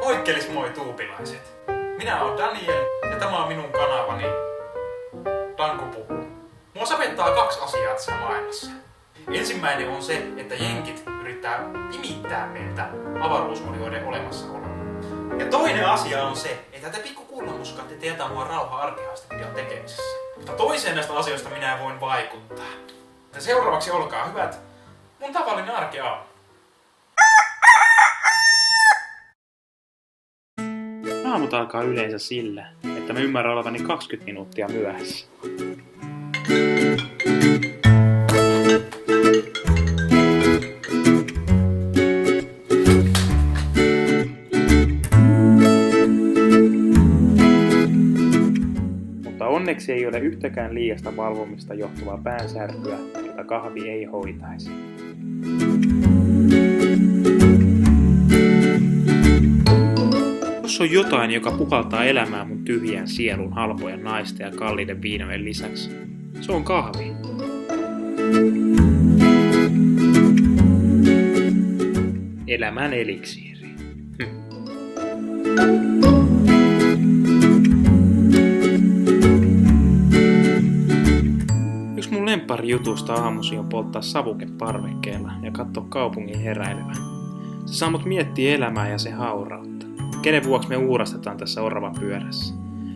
Moikkelis moi tuupilaiset. Minä oon Daniel ja tämä on minun kanavani Danko puhuu. Mua sapettaa kaksi asiaa tässä maailmassa. Ensimmäinen on se, että jenkit yrittää pimittää meiltä avaruusolioiden olemassaoloa. Ja toinen asia on se, että te pikku kullamuskat ette jätä mua rauhaa arkihaastevideon tekemisessä. Mutta toiseen näistä asioista minä voin vaikuttaa. Ja seuraavaksi olkaa hyvät, mun tavallinen arkiaamu. Aamut alkaa yleensä sillä, että mä ymmärrän olevani 20 minuuttia myöhässä. Mutta onneksi ei ole yhtäkään liiasta valvomista johtuvaa päänsärkyä, jota kahvi ei hoitaisi. Jos on jotain, joka puhaltaa elämään mun tyhjään sielun halpojen naisten ja kalliiden viinojen lisäksi, se on kahvi. Elämän eliksiiri. Yksi mun lempparijutusta aamusi on polttaa savuke parvekkeella ja katsoa kaupungin heräilevän. Se saa mut miettiä elämää ja sen haurautta. Kenen vuoksi me uurastetaan tässä oravan pyörässä?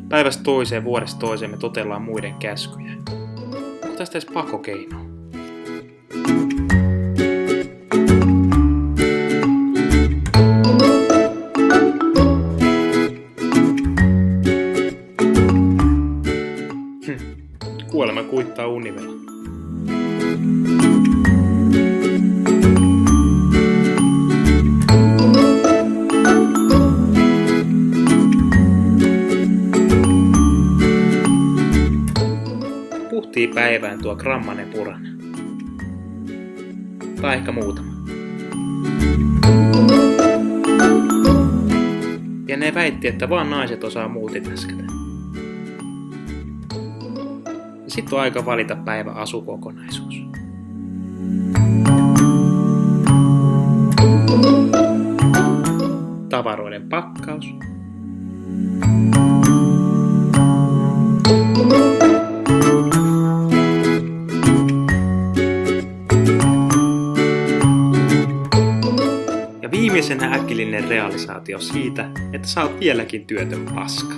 Päivästä toiseen, vuodesta toiseen me totellaan muiden käskyjä. Onko tästä edes pakokeino? Kuolema kuittaa univela. Puhtii päivään tuo grammanen puranen. Tai ehkä muutama. Ja ne väitti, että vaan naiset osaa multitaskätä. Ja sit on aika valita päivän asukokonaisuus. Tavaroiden pakkaus. Ja viimeisenä äkillinen realisaatio siitä, että sä oot vieläkin työtön paska.